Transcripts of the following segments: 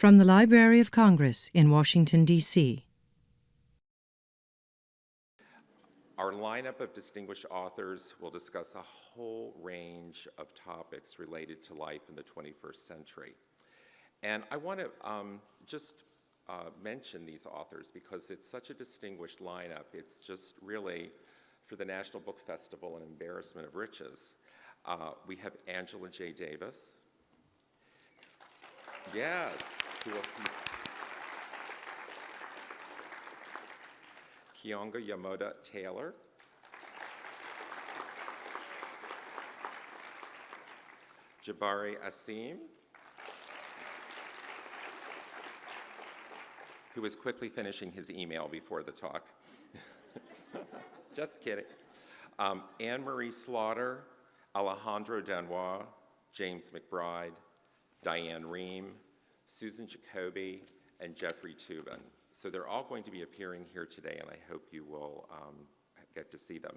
From the Library of Congress in Washington, D.C. Our lineup of distinguished authors will discuss a whole range of topics related to life in the 21st century. And I want to just mention these authors because it's such a distinguished lineup. It's just really, for the National Book Festival, an embarrassment of riches. We have Angela J. Davis. Yes. Keeanga-Yamahtta Taylor. Jabari Asim, who is quickly finishing his email before the talk. Just kidding. Anne-Marie Slaughter, Alejandro Danois, James McBride, Diane Rehm, Susan Jacoby, and Jeffrey Toobin. So they're all going to be appearing here today, and I hope you will get to see them.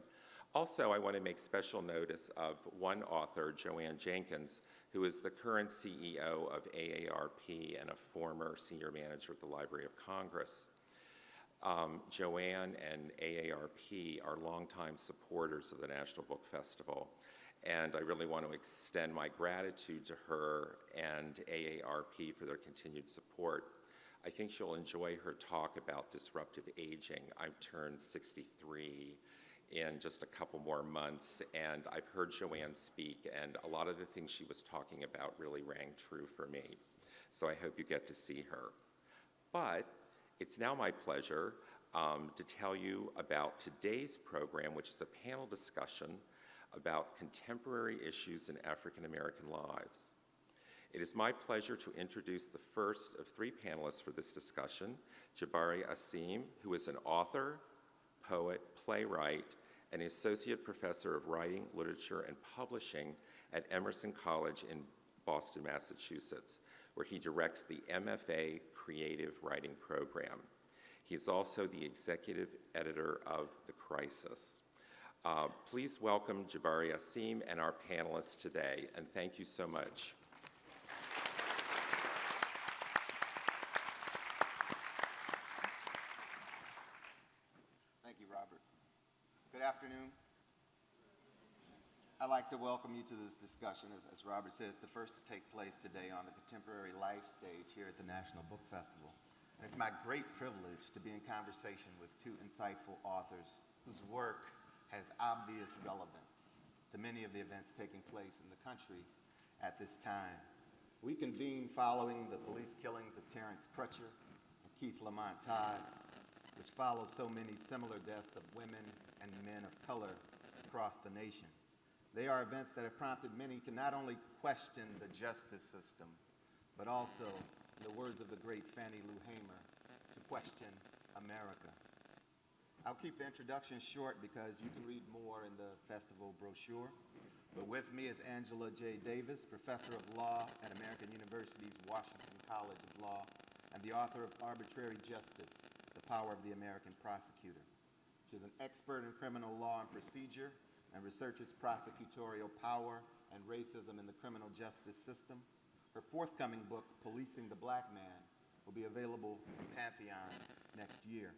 Also, I want to make special notice of one author, Joanne Jenkins, who is the current CEO of AARP and a former senior manager at the Library of Congress. Joanne and AARP are longtime supporters of the National Book Festival, and I really want to extend my gratitude to her and AARP for their continued support. I think she'll enjoy her talk about disruptive aging. I've turned 63 in just a couple more months, and I've heard Joanne speak, and a lot of the things she was talking about really rang true for me. So I hope you get to see her. But it's now my pleasure to tell you about today's program, which is a panel discussion about contemporary issues in African American lives. It is my pleasure to introduce the first of three panelists for this discussion, Jabari Asim, who is an author, poet, playwright, and associate professor of writing, literature, and publishing at Emerson College in Boston, Massachusetts, where he directs the MFA Creative Writing Program. He is also the executive editor of The Crisis. Please welcome Jabari Asim and our panelists today, and thank you so much. Thank you, Robert. Good afternoon. I'd like to welcome you to this discussion. As Robert says, the first to take place today on the Contemporary Life stage here at the National Book Festival. And it's my great privilege to be in conversation with two insightful authors whose work has obvious relevance to many of the events taking place in the country at this time. We convened following the police killings of Terrence Crutcher and Keith Lamont Todd, which follows so many similar deaths of women and men of color across the nation. They are events that have prompted many to not only question the justice system, but also, in the words of the great Fannie Lou Hamer, to question America. I'll keep the introduction short because you can read more in the festival brochure. But with me is Angela J. Davis, professor of law at American University's Washington College of Law, and the author of Arbitrary Justice, The Power of the American Prosecutor. She's an expert in criminal law and procedure and researches prosecutorial power and racism in the criminal justice system. Her forthcoming book, Policing the Black Man, will be available from Pantheon next year.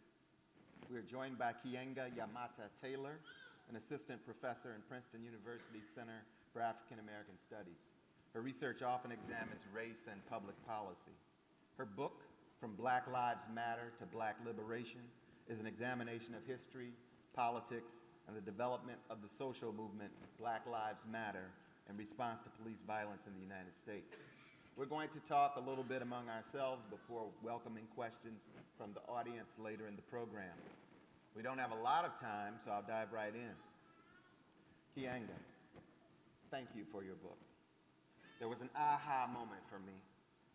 We are joined by Keeanga-Yamahtta Taylor, an assistant professor in Princeton University's Center for African American Studies. Her research often examines race and public policy. Her book, From Black Lives Matter to Black Liberation, is an examination of history, politics, and the development of the social movement Black Lives Matter in response to police violence in the United States. We're going to talk a little bit among ourselves before welcoming questions from the audience later in the program. We don't have a lot of time, so I'll dive right in. Keeanga, thank you for your book. There was an aha moment for me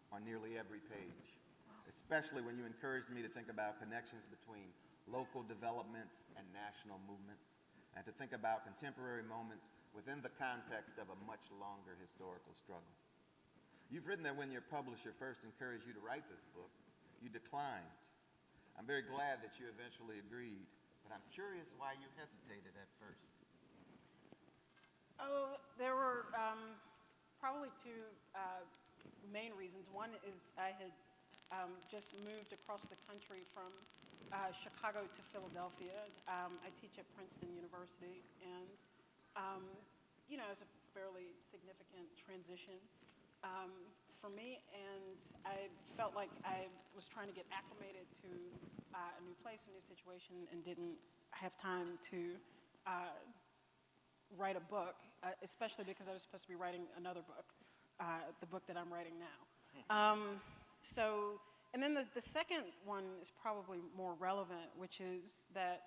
on nearly every page, especially when you encouraged me to think about connections between local developments and national movements, and to think about contemporary moments within the context of a much longer historical struggle. You've written that when your publisher first encouraged you to write this book, you declined. I'm very glad that you eventually agreed, but I'm curious why you hesitated at first. Oh, there were probably two main reasons. One is I had just moved across the country from Chicago to Philadelphia. I teach at Princeton University, and you know, it's a fairly significant transition for me, and I felt like I was trying to get acclimated to a new place, a new situation, and didn't have time to write a book, especially because I was supposed to be writing another book, the book that I'm writing now. And then the second one is probably more relevant, which is that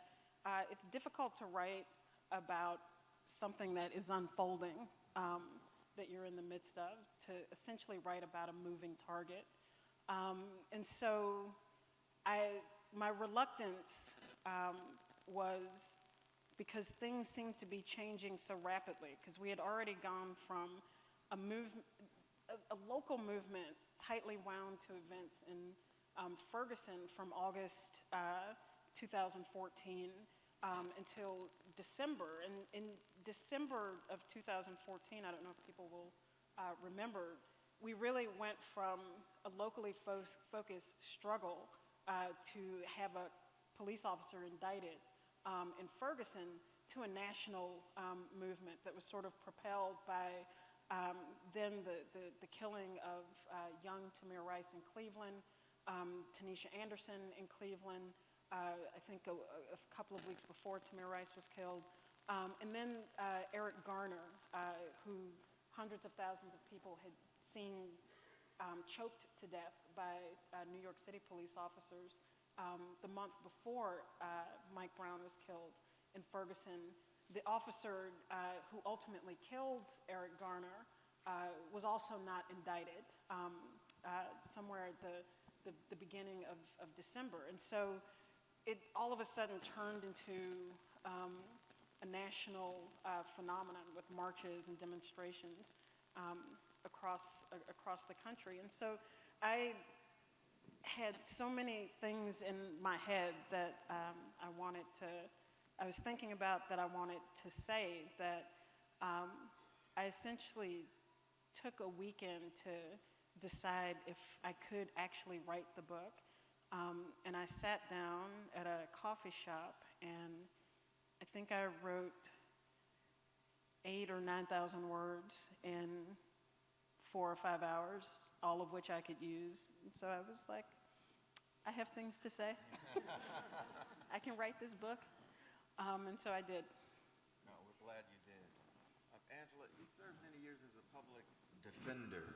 it's difficult to write about something that is unfolding, that you're in the midst of, to essentially write about a moving target. And so my reluctance was because things seemed to be changing so rapidly, because we had already gone from a local movement tightly wound to events in Ferguson from August 2014 until December. And in December of 2014, I don't know if people will remember, we really went from a locally focused struggle to have a police officer indicted in Ferguson to a national movement that was sort of propelled by then the killing of young Tamir Rice in Cleveland, Tanisha Anderson in Cleveland, I think a couple of weeks before Tamir Rice was killed, and then Eric Garner, who hundreds of thousands of people had seen choked to death by New York City police officers the month before Mike Brown was killed in Ferguson. The officer who ultimately killed Eric Garner was also not indicted somewhere at the beginning of December. And so it all of a sudden turned into a national phenomenon with marches and demonstrations across the country. And so I had so many things in my head that I was thinking about, that I wanted to say, that I essentially took a weekend to decide if I could actually write the book. And I sat down at a coffee shop, and I think I wrote 8,000 or 9,000 words in 4 or 5 hours, all of which I could use. And so I was like, I have things to say. I can write this book. And so I did. No, we're glad you did. Angela, you served many years as a public defender.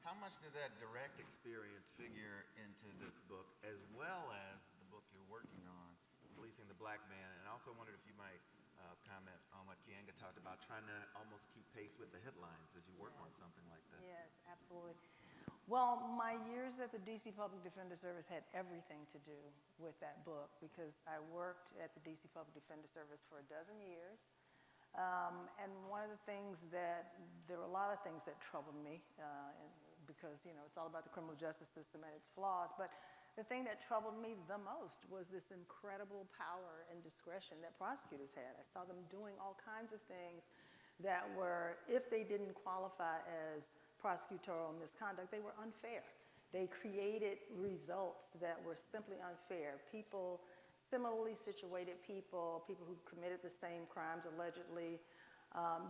How much did that direct experience figure into this book, as well as the book you're working on, Policing the Black Man? And I also wondered if you might comment on what Keeanga talked about, trying to almost keep pace with the headlines as you work on something like that. Yes, absolutely. Well, my years at the DC Public Defender Service had everything to do with that book, because I worked at the DC Public Defender Service for 12 years. And one of the things there were a lot of things that troubled me, because, you know, it's all about the criminal justice system and its flaws. But the thing that troubled me the most was this incredible power and discretion that prosecutors had. I saw them doing all kinds of things that were, if they didn't qualify as prosecutorial misconduct, they were unfair. They created results that were simply unfair. People, similarly situated people who committed the same crimes allegedly,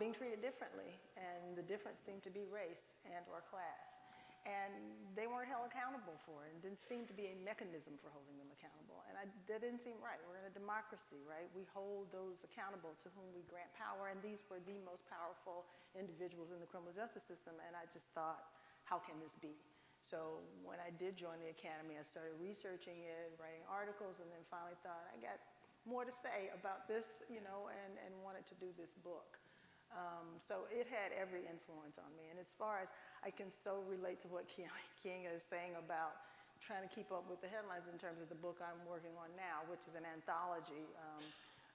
being treated differently, and the difference seemed to be race and or class. And they weren't held accountable for it. It didn't seem to be a mechanism for holding them accountable. And that didn't seem right. We're in a democracy, right? We hold those accountable to whom we grant power, and these were the most powerful individuals in the criminal justice system. And I just thought, how can this be? So when I did join the academy, I started researching it, writing articles, and then finally thought, I got more to say about this, you know, and wanted to do this book. So it had every influence on me. And as far as I can so relate to what Keeanga is saying about trying to keep up with the headlines in terms of the book I'm working on now, which is an anthology.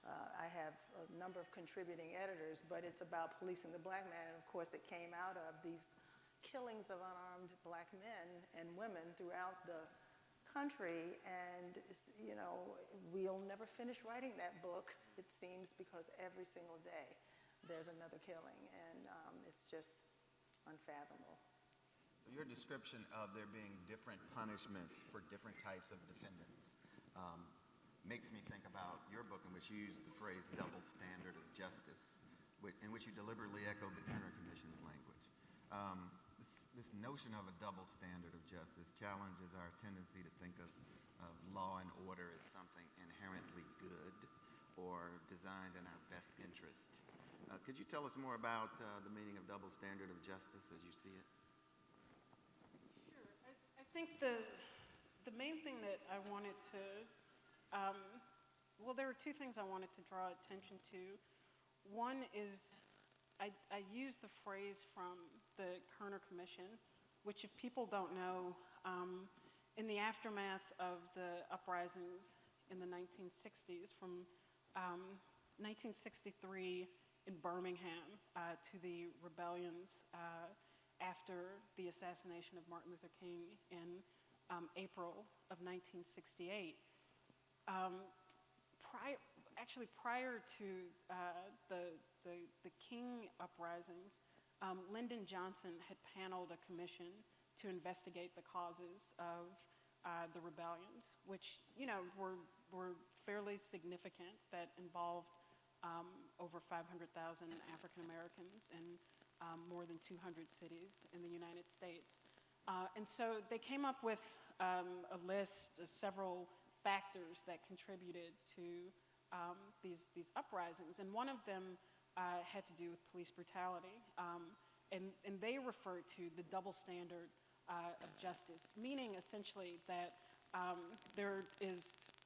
I have a number of contributing editors, but it's about policing the black man. And of course, it came out of these killings of unarmed black men and women throughout the country. And, you know, we'll never finish writing that book, it seems, because every single day there's another killing, and it's just unfathomable. So your description of there being different punishments for different types of defendants makes me think about your book in which you use the phrase double standard of justice, in which you deliberately echoed the Kerner Commission's language. This notion of a double standard of justice challenges our tendency to think of law and order as something inherently good or designed in our best interest. Could you tell us more about the meaning of double standard of justice as you see it? Sure. I think the main thing that I wanted to, well, there were two things I wanted to draw attention to. One is I used the phrase from the Kerner Commission, which if people don't know, in the aftermath of the uprisings in the 1960s, from 1963 in Birmingham to the rebellions after the assassination of Martin Luther King in April of 1968. Prior to the King uprisings, Lyndon Johnson had paneled a commission to investigate the causes of the rebellions, which were fairly significant, that involved over 500,000 African Americans in more than 200 cities in the United States. And so they came up with a list of several factors that contributed to these uprisings, and one of them had to do with police brutality. And they referred to the double standard of justice, meaning essentially that there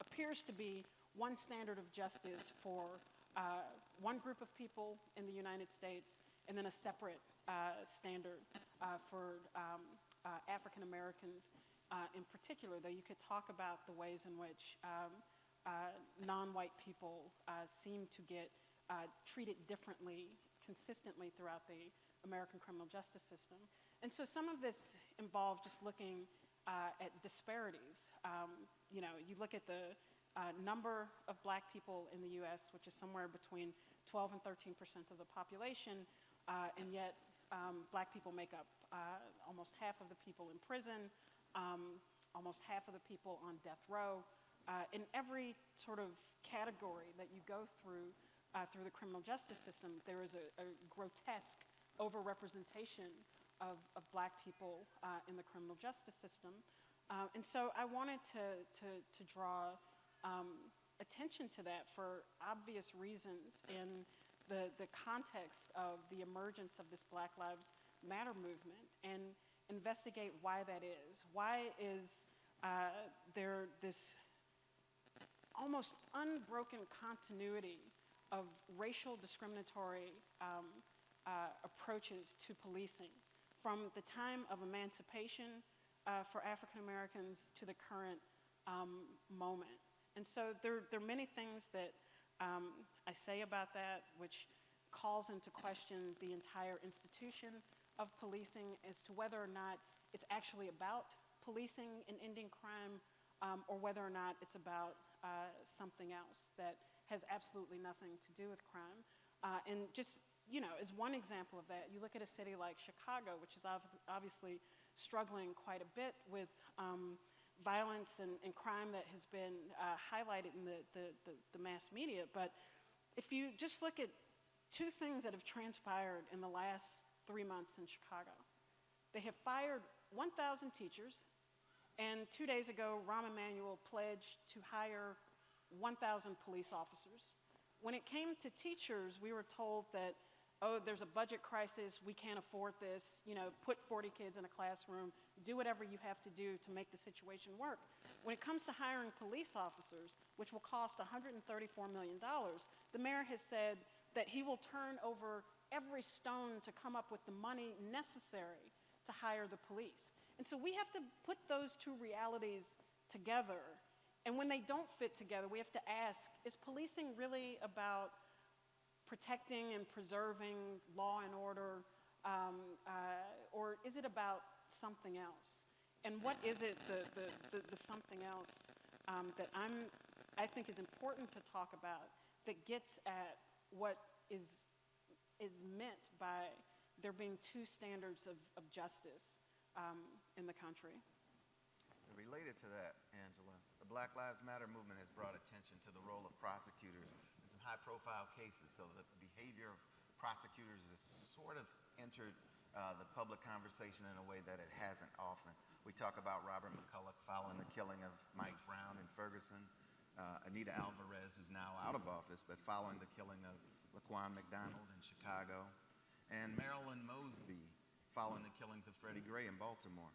appears to be one standard of justice for one group of people in the United States, and then a separate standard for African Americans in particular, though you could talk about the ways in which non-white people seem to get treated differently consistently throughout the American criminal justice system. And so some of this involved just looking at disparities. You look at the number of black people in the U.S., which is somewhere between 12 and 13% of the population, and yet black people make up almost half of the people in prison, almost half of the people on death row. In every sort of category that you go through the criminal justice system, there is a grotesque overrepresentation of black people in the criminal justice system. And so I wanted to draw attention to that for obvious reasons in the context of the emergence of this Black Lives Matter movement, and investigate why that is. Why is there this almost unbroken continuity of racial discriminatory approaches to policing from the time of emancipation for African Americans to the current moment? And so there are many things that I say about that which calls into question the entire institution of policing as to whether or not it's actually about policing and ending crime, or whether or not it's about something else that has absolutely nothing to do with crime. And just, as one example of that, you look at a city like Chicago, which is obviously struggling quite a bit with violence and crime that has been highlighted in the mass media. But if you just look at two things that have transpired in the last 3 months in Chicago, they have fired 1,000 teachers, and 2 days ago, Rahm Emanuel pledged to hire 1,000 police officers. When it came to teachers, we were told that, oh, there's a budget crisis, we can't afford this, put 40 kids in a classroom, do whatever you have to do to make the situation work. When it comes to hiring police officers, which will cost $134 million, the mayor has said that he will turn over every stone to come up with the money necessary to hire the police. And so we have to put those two realities together. And when they don't fit together, we have to ask, is policing really about protecting and preserving law and order, or is it about something else? And what is it, the something else that I think is important to talk about, that gets at what is meant by there being two standards of justice in the country. Related to that, Angela, the Black Lives Matter movement has brought attention to the role of prosecutors in some high-profile cases, so the behavior of prosecutors has sort of entered the public conversation in a way that it hasn't often. We talk about Robert McCulloch following the killing of Mike Brown in Ferguson, Anita Alvarez, who's now out of office, but following the killing of Laquan McDonald in Chicago, and Marilyn Mosby following the killings of Freddie Gray in Baltimore.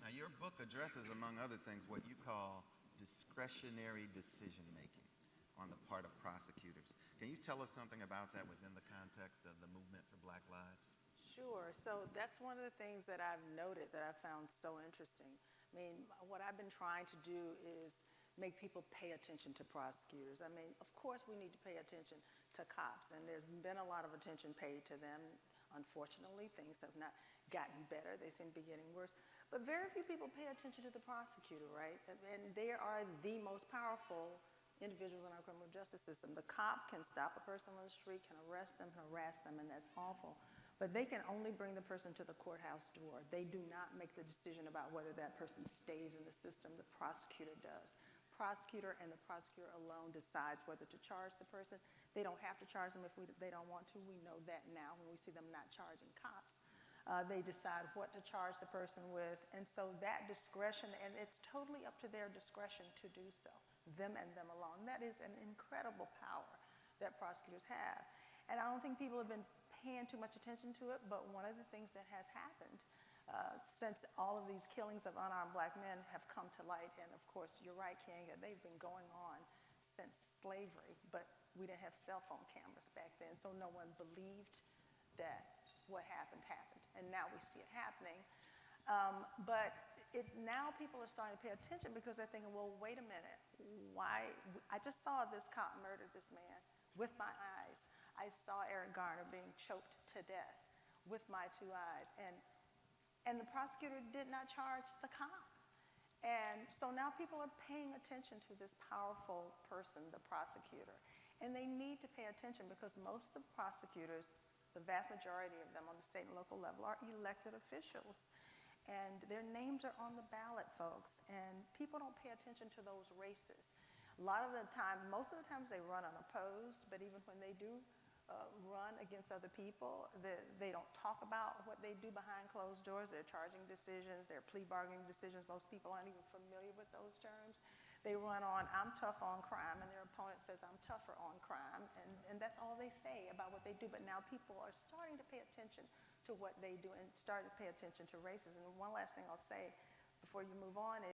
Now, your book addresses, among other things, what you call discretionary decision-making on the part of prosecutors. Can you tell us something about that within the context of the movement for Black Lives? Sure. So that's one of the things that I've noted that I found so interesting. I mean, what I've been trying to do is make people pay attention to prosecutors. I mean, of course we need to pay attention to cops, and there's been a lot of attention paid to them. Unfortunately, things have not gotten better. They seem to be getting worse. But very few people pay attention to the prosecutor, right? And they are the most powerful individuals in our criminal justice system. The cop can stop a person on the street, can arrest them, harass them, and that's awful. But they can only bring the person to the courthouse door. They do not make the decision about whether that person stays in the system. The prosecutor does. Prosecutor and the prosecutor alone decides whether to charge the person. They don't have to charge them if they don't want to. We know that now when we see them not charging cops. They decide what to charge the person with. And so that discretion, and it's totally up to their discretion to do so, them and them alone. That is an incredible power that prosecutors have. And I don't think people have been paying too much attention to it, but one of the things that has happened since all of these killings of unarmed black men have come to light, and of course, you're right, Keeanga, they've been going on since slavery, but we didn't have cell phone cameras back then, so no one believed that what happened happened, and now we see it happening. But now people are starting to pay attention because they're thinking, well, wait a minute, why? I just saw this cop murder this man with my eyes. I saw Eric Garner being choked to death with my two eyes, and the prosecutor did not charge the cop. And so now people are paying attention to this powerful person, the prosecutor, and they need to pay attention because most of prosecutors, the vast majority of them on the state and local level, are elected officials. And their names are on the ballot, folks, and people don't pay attention to those races. A lot of the time, most of the times they run unopposed, but even when they do run against other people, they don't talk about what they do behind closed doors, their charging decisions, their plea bargaining decisions. Most people aren't even familiar with those terms. They run on, I'm tough on crime, and their opponent says, I'm tougher on crime, and that's all they say about what they do. But now people are starting to pay attention to what they do and starting to pay attention to racism. And one last thing I'll say before you move on is